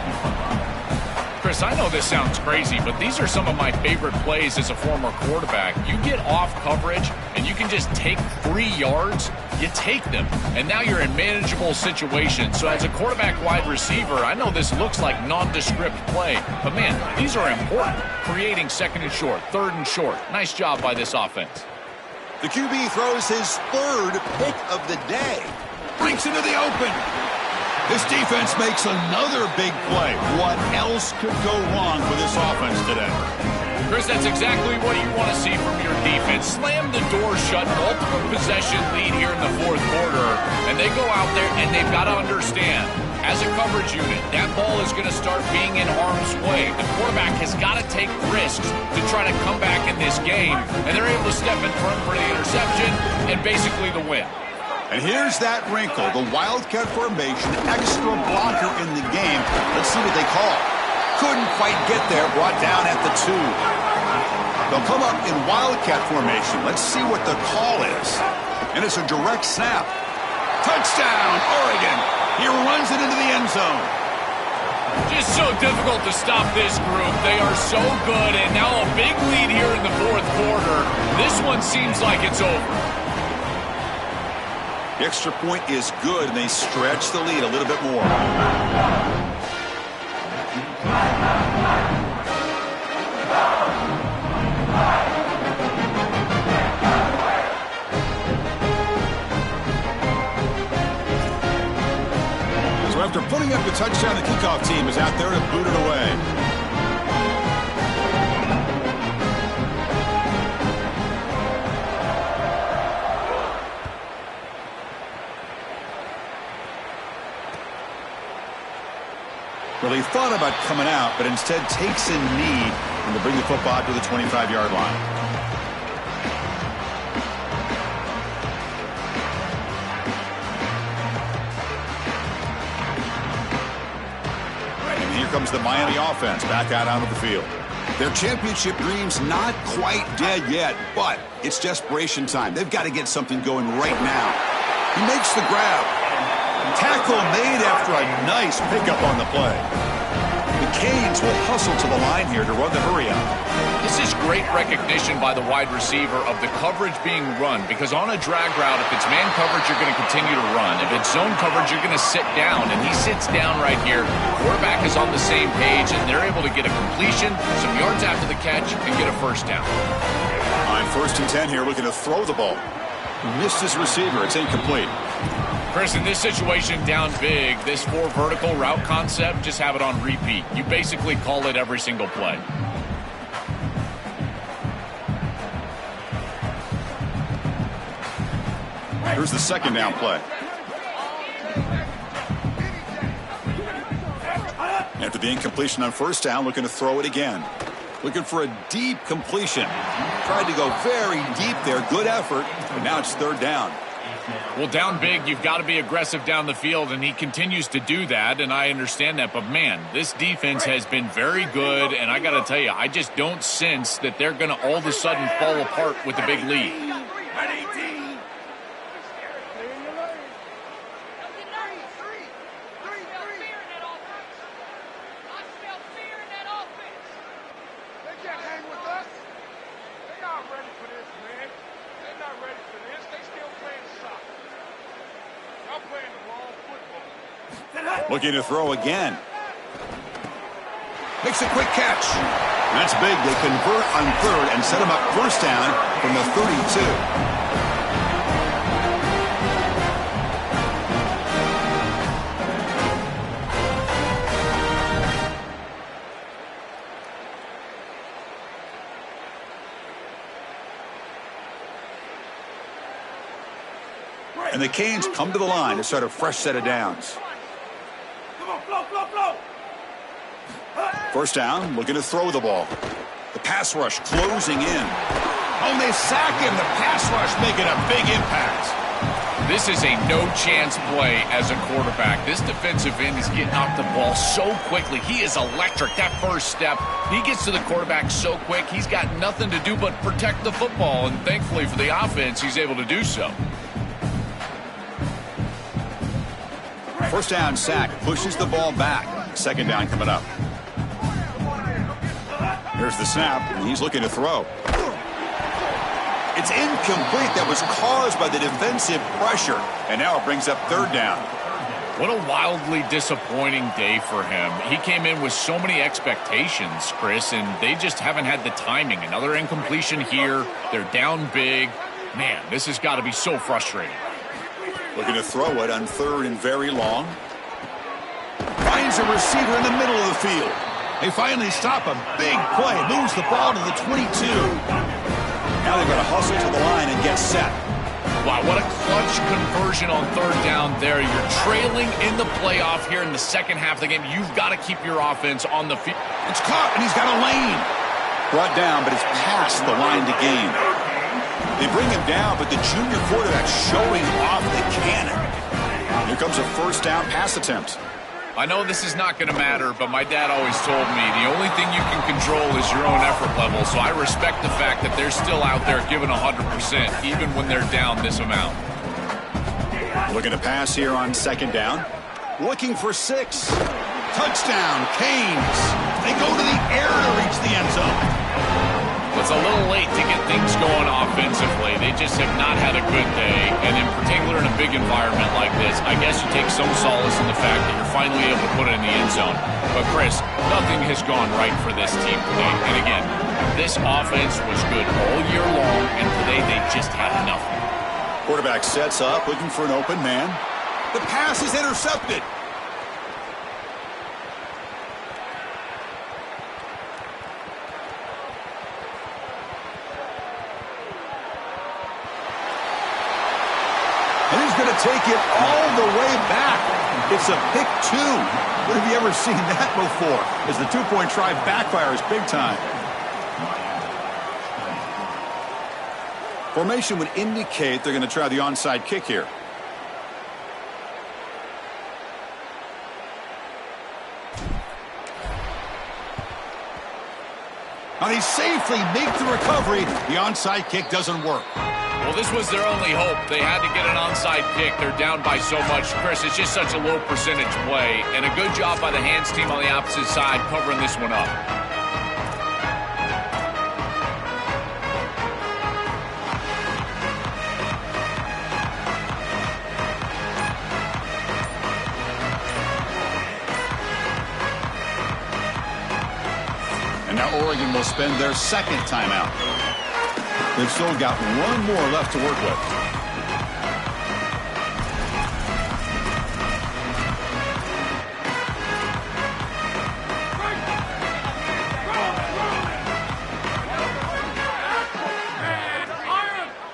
Chris, I know this sounds crazy, but these are some of my favorite plays as a former quarterback. You get off coverage, and you can just take 3 yards. You take them, and now you're in manageable situations. So as a quarterback wide receiver, I know this looks like nondescript play, but man, these are important. Creating second and short, third and short. Nice job by this offense. The QB throws his third pick of the day. Breaks into the open. This defense makes another big play. What else could go wrong for this offense today? Chris, that's exactly what you want to see from your defense. Slam the door shut, multiple possession lead here in the fourth quarter, and they go out there and they've got to understand, as a coverage unit, that ball is going to start being in harm's way. The quarterback has got to take risks to try to come back in this game, and they're able to step in front for the interception and basically the win. And here's that wrinkle, the Wildcat formation, extra blocker in the game. Let's see what they call. Couldn't quite get there, brought down at the 2. They'll come up in Wildcat formation. Let's see what the call is. And it's a direct snap. Touchdown, Oregon. He runs it into the end zone. Just so difficult to stop this group. They are so good, and now a big lead here in the fourth quarter. This one seems like it's over. The extra point is good, and they stretch the lead a little bit more. So after putting up the touchdown, the kickoff team is out there to boot it away. Well, he thought about coming out, but instead takes a knee and to bring the football to the 25-yard line. And here comes the Miami offense back out onto the field. Their championship dream's not quite dead yet, but it's desperation time. They've got to get something going right now. He makes the grab. Tackle made after a nice pickup on the play. The Canes will hustle to the line here to run the hurry up. This is great recognition by the wide receiver of the coverage being run, because on a drag route, if it's man coverage, you're going to continue to run. If it's zone coverage, you're going to sit down, and he sits down right here. Quarterback is on the same page, and they're able to get a completion, some yards after the catch, and get a first down. On 1st and 10 here, looking to throw the ball. Missed his receiver. It's incomplete. Chris, in this situation, down big, this 4 vertical route concept, just have it on repeat. You basically call it every single play. Here's the second down play. After the incompletion on 1st down, looking to throw it again. Looking for a deep completion. Tried to go very deep there. Good effort, but now it's 3rd down. Well, down big, you've got to be aggressive down the field, and he continues to do that, and I understand that. But, man, this defense has been very good, and I got to tell you, I just don't sense that they're going to all of a sudden fall apart with a big lead. Looking to throw again. Makes a quick catch. That's big. They convert on 3rd and set him up 1st down from the 32. And the Canes come to the line to start a fresh set of downs. 1st down, looking to throw the ball. The pass rush closing in. Oh, they sack him. The pass rush making a big impact. This is a no-chance play as a quarterback. This defensive end is getting off the ball so quickly. He is electric. That first step, he gets to the quarterback so quick, he's got nothing to do but protect the football. And thankfully for the offense, he's able to do so. 1st down sack, pushes the ball back. 2nd down coming up. Here's the snap, and he's looking to throw. It's incomplete. That was caused by the defensive pressure, and now it brings up 3rd down. What a wildly disappointing day for him. He came in with so many expectations, Chris, and they just haven't had the timing. Another incompletion here. They're down big. Man, this has got to be so frustrating. Looking to throw it on 3rd and very long. Finds a receiver in the middle of the field. They finally stop a big play. Moves the ball to the 22. Now they've got to hustle to the line and get set. Wow, what a clutch conversion on 3rd down there. You're trailing in the playoff here in the second half of the game. You've got to keep your offense on the field. It's caught, and he's got a lane. Brought down, but it's past the line to gain. They bring him down, but the junior quarterback showing off the cannon. Here comes a first down pass attempt. I know this is not going to matter, but my dad always told me the only thing you can control is your own effort level, so I respect the fact that they're still out there giving 100%, even when they're down this amount. Looking to pass here on second down. Looking for 6. Touchdown, Canes. They go to the air to reach the end zone. It's a little late to get things going offensively. They just have not had a good day, and in particular in a big environment like this, I guess you take some solace in the fact that you're finally able to put it in the end zone. But, Chris, nothing has gone right for this team today. And again, this offense was good all year long, and today they just had nothing. Quarterback sets up, looking for an open man. The pass is intercepted. And he's going to take it all the way back. It's a pick 2. When have you ever seen that before? As the two-point try backfires big time. Formation would indicate they're going to try the onside kick here. Now they safely make the recovery. The onside kick doesn't work. Well, this was their only hope. They had to get an onside kick. They're down by so much. Chris, it's just such a low percentage play. And a good job by the hands team on the opposite side covering this one up. And now Oregon will spend their second timeout. They've still got one more left to work with.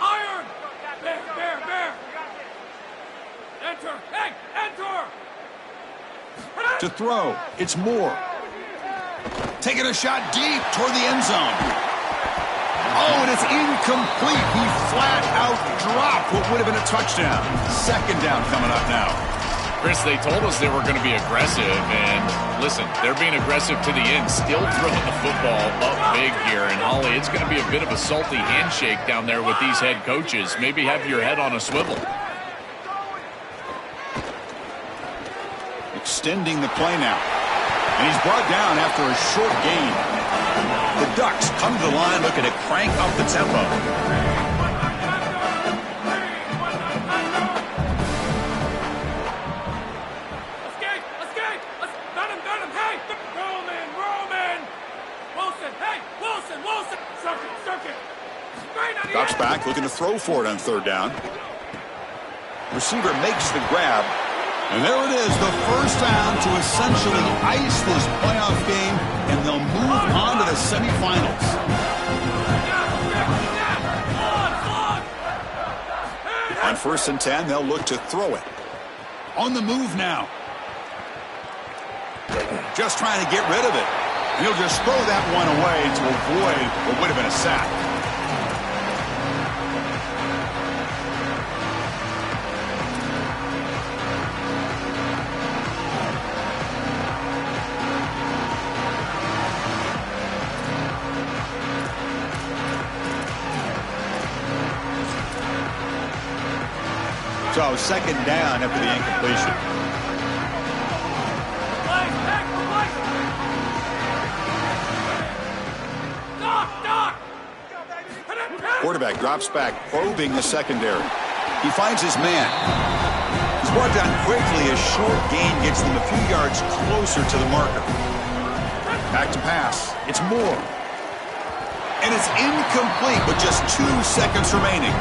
Iron! Bear! Enter! Hey, enter! To throw, it's Moore. Taking a shot deep toward the end zone. Oh, and it's incomplete. He flat out dropped what would have been a touchdown. Second down coming up now. Chris, they told us they were going to be aggressive, and listen, they're being aggressive to the end, still throwing the football up big here. And, Holly, it's going to be a bit of a salty handshake down there with these head coaches. Maybe have your head on a swivel. Extending the play now. And he's brought down after a short gain. The Ducks come to the line looking to crank up the tempo. Escape! Got him! Hey! Roman! Wilson! Circuit! Drops back, looking to throw for it on third down. Receiver makes the grab. And there it is, the first down to essentially ice this playoff game, and they'll move on to the semifinals. On 1st and 10, they'll look to throw it. On the move now. Just trying to get rid of it. And he'll just throw that one away to avoid what would have been a sack. So second down after the incompletion. Quarterback drops back, probing the secondary. He finds his man. He's brought down quickly. A short gain gets them a few yards closer to the marker. Back to pass. It's Moore. And it's incomplete with just 2 seconds remaining.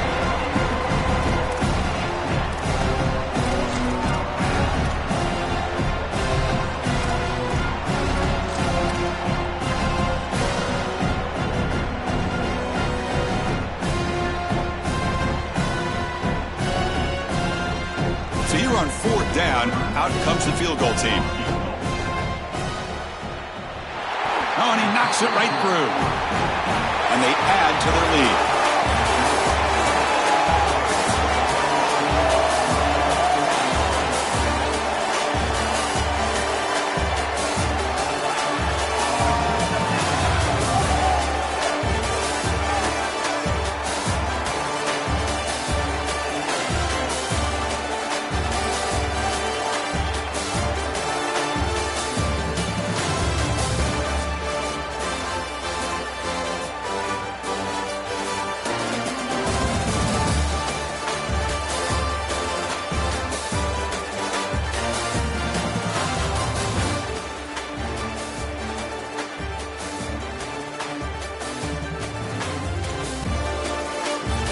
So here on 4th down, out comes the field goal team. Oh, and he knocks it right through. And they add to their lead.